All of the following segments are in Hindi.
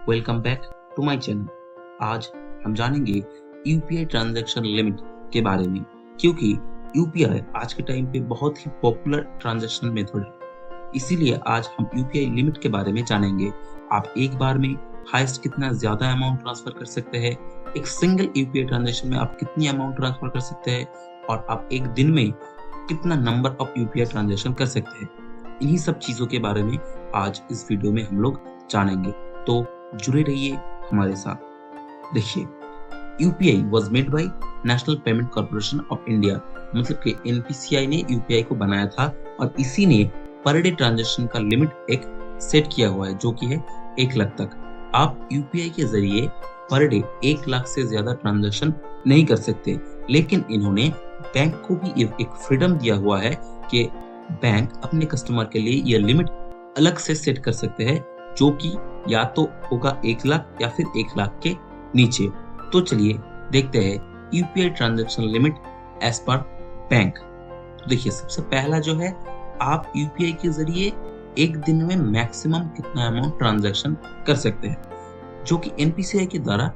Welcome back to my channel. आज हम जानेंगे यूपीआई ट्रांजैक्शन लिमिट के बारे में, क्योंकि यूपीआई आज के टाइम पे बहुत ही पॉपुलर ट्रांजैक्शन मेथड है। इसीलिए आज हम यूपीआई लिमिट के बारे में जानेंगे। आप एक बार में हाईएस्ट कितना ज्यादा अमाउंट ट्रांसफर कर सकते हैं, एक सिंगल यूपीआई ट्रांजैक्शन में आप कितनी अमाउंट ट्रांसफर कर सकते हैं और आप एक दिन में कितना नंबर ऑफ यूपीआई ट्रांजैक्शन कर सकते हैं। इन्हीं सब चीजों के बारे में आज इस वीडियो में हम लोग जानेंगे, तो जुड़े रहिए हमारे साथ। देखिए, UPI was made by national payment corporation of India, मतलब कि एनपीसीआई ने यूपीआई को बनाया था और इसी ने पर डे ट्रांजैक्शन का लिमिट एक सेट किया हुआ है, जो कि है 1 लाख तक। आप यूपीआई के जरिए पर डे 1 लाख से ज्यादा ट्रांजैक्शन नहीं कर सकते, लेकिन इन्होंने बैंक को भी एक फ्रीडम दिया हुआ है कि बैंक अपने कस्टमर के लिए यह लिमिट अलग से सेट कर सकते हैं, जो कि या तो होगा 1 लाख या फिर 1 लाख के नीचे। तो चलिए देखते हैं UPI transaction limit as per bank. देखिए, सबसे पहला जो है, आप यूपीआई के जरिए एक दिन में मैक्सिमम कितना अमाउंट ट्रांजैक्शन कर सकते हैं, जो कि एनपीसीआई के द्वारा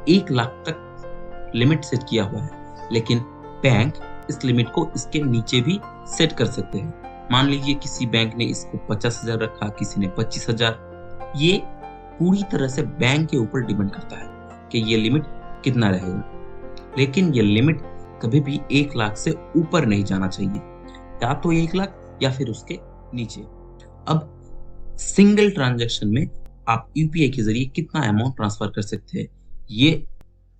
1 लाख तक लिमिट सेट किया हुआ है, लेकिन बैंक इस लिमिट को इसके नीचे भी सेट कर सकते हैं। मान लीजिए किसी बैंक ने इसको 50,000 रखा, किसी ने 25,000। ये पूरी तरह से बैंक के ऊपर डिपेंड करता है कि ये लिमिट कितना रहेगा, लेकिन ये लिमिट कभी भी 1 लाख से ऊपर नहीं जाना चाहिए, या तो 1 लाख या फिर उसके नीचे। अब सिंगल ट्रांजैक्शन में आप यूपीआई के जरिए कितना अमाउंट ट्रांसफर कर सकते हैं, ये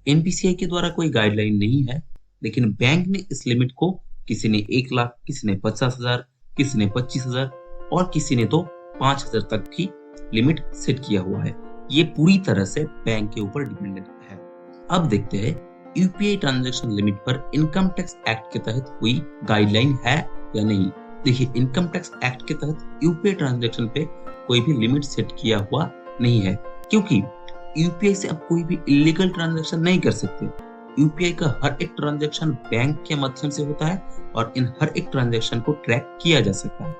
एनपीसीआई के द्वारा कोई गाइडलाइन नहीं है, लेकिन बैंक ने इस लिमिट को, किसी ने 1 लाख, किसी ने 50,000, किसी ने 25,000 और किसी ने तो 5,000 तक की लिमिट सेट किया हुआ है। ये पूरी तरह से बैंक के ऊपर डिपेंडेंट है। अब देखते हैं यूपीआई ट्रांजैक्शन लिमिट पर इनकम टैक्स एक्ट के तहत कोई गाइडलाइन है या नहीं। देखिए, इनकम टैक्स एक्ट के तहत यूपीआई ट्रांजैक्शन पे कोई भी लिमिट सेट किया हुआ नहीं है, क्योंकि यूपीआई से आप कोई भी इलीगल ट्रांजैक्शन नहीं कर सकते। यूपीआई का हर एक ट्रांजैक्शन बैंक के माध्यम से होता है और इन हर एक ट्रांजैक्शन को ट्रैक किया जा सकता है।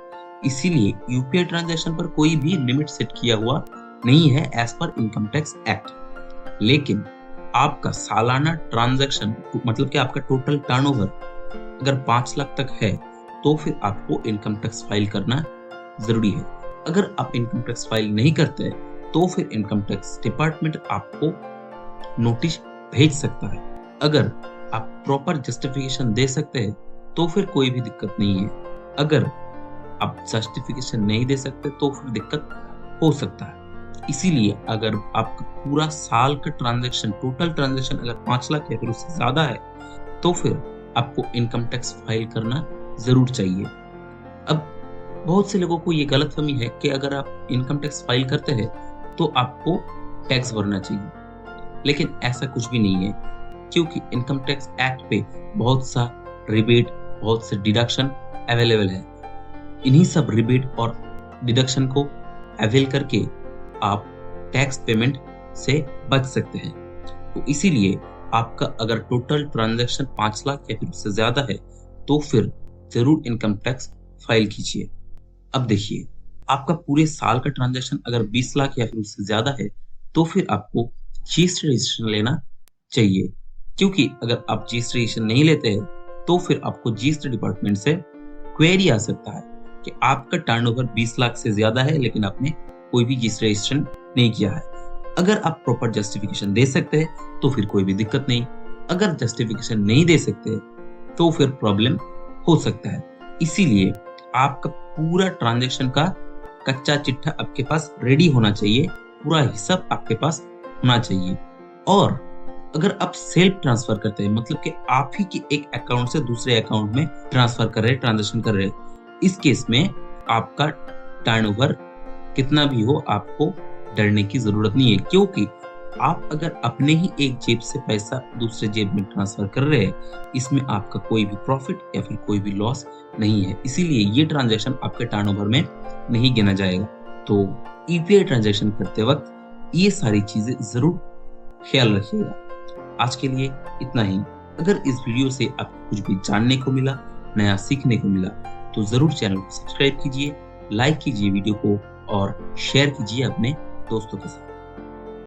इसीलिए यूपीआई ट्रांजैक्शन पर कोई भी लिमिट सेट किया हुआ नहीं है as per income tax act. लेकिन आपका सालाना ट्रांजैक्शन, मतलब कि आपका टोटल टर्नओवर अगर 5 लाख तक है, तो फिर आपको इनकम टैक्स फाइल करना जरूरी है। अगर आप इनकम टैक्स फाइल नहीं करते, तो फिर इनकम टैक्स डिपार्टमेंट आपको नोटिस भेज सकता है। अगर आप प्रॉपर जस्टिफिकेशन दे सकते हैं, तो फिर कोई भी दिक्कत नहीं है। अगर आप जस्टिफिकेशन नहीं दे सकते, तो फिर दिक्कत हो सकता है। इसीलिए अगर आपका पूरा साल का ट्रांजैक्शन, टोटल ट्रांजैक्शन अगर 5 लाख या फिर उससे ज्यादा है, तो फिर आपको इनकम टैक्स फाइल करना जरूर चाहिए। अब बहुत से लोगों को ये गलतफहमी है कि अगर आप इनकम टैक्स फाइल करते हैं तो आपको टैक्स भरना चाहिए, लेकिन ऐसा कुछ भी नहीं है, क्योंकि इनकम टैक्स एक्ट पे बहुत सा रिबेट, बहुत से डिडक्शन अवेलेबल है। इन्हीं सब रिबेट और डिडक्शन को अवेल करके आप टैक्स पेमेंट से बच सकते हैं। तो इसीलिए आपका अगर टोटल ट्रांजैक्शन 5 लाख या फिर उससे ज्यादा है, तो फिर जरूर इनकम टैक्स फाइल कीजिए। अब देखिए, आपका पूरे साल का ट्रांजैक्शन अगर 20 लाख या फिर उससे ज्यादा है, तो फिर आपको जीएसटी रजिस्ट्रेशन लेना चाहिए, क्योंकि अगर आप जीएसटी रजिस्ट्रेशन नहीं लेते हैं, तो फिर आपको जीएसटी डिपार्टमेंट से क्वेरी आ सकता है कि आपका टर्नओवर 20 लाख से ज्यादा है, लेकिन आपने कोई भी जीएसटी रजिस्ट्रेशन नहीं किया है। अगर आप प्रॉपर जस्टिफिकेशन दे सकते हैं, तो फिर कोई भी दिक्कत नहीं। अगर जस्टिफिकेशन नहीं दे सकते, तो फिर प्रॉब्लम हो सकता है। इसीलिए आपका पूरा ट्रांजैक्शन का कच्चा चिट्ठा आपके पास रेडी होना चाहिए, पूरा हिसाब आपके पास होना चाहिए। और अगर आप सेल्फ ट्रांसफर करते हैं, मतलब कि आप ही के एक अकाउंट से दूसरे अकाउंट में ट्रांसफर कर रहे हैं, ट्रांजैक्शन कर रहे हैं, इस केस में आपका टर्नओवर कितना भी हो, आपको डरने की जरूरत नहीं है, क्योंकि आप अगर अपने ही एक जेब से पैसा दूसरे जेब में ट्रांसफर कर रहे हैं, इसमें आपका कोई भी प्रॉफिट या फिर कोई भी लॉस नहीं है। इसीलिए ये ट्रांजैक्शन आपके टर्नओवर में नहीं गिना जाएगा। तो यूपीआई ट्रांजैक्शन करते वक्त ये सारी चीजें जरूर ख्याल रखिएगा। आज के लिए इतना ही। अगर इस वीडियो से आपको कुछ भी जानने को मिला, नया सीखने को मिला, तो जरूर चैनल को सब्सक्राइब कीजिए, लाइक कीजिए वीडियो को और शेयर कीजिए अपने दोस्तों के साथ।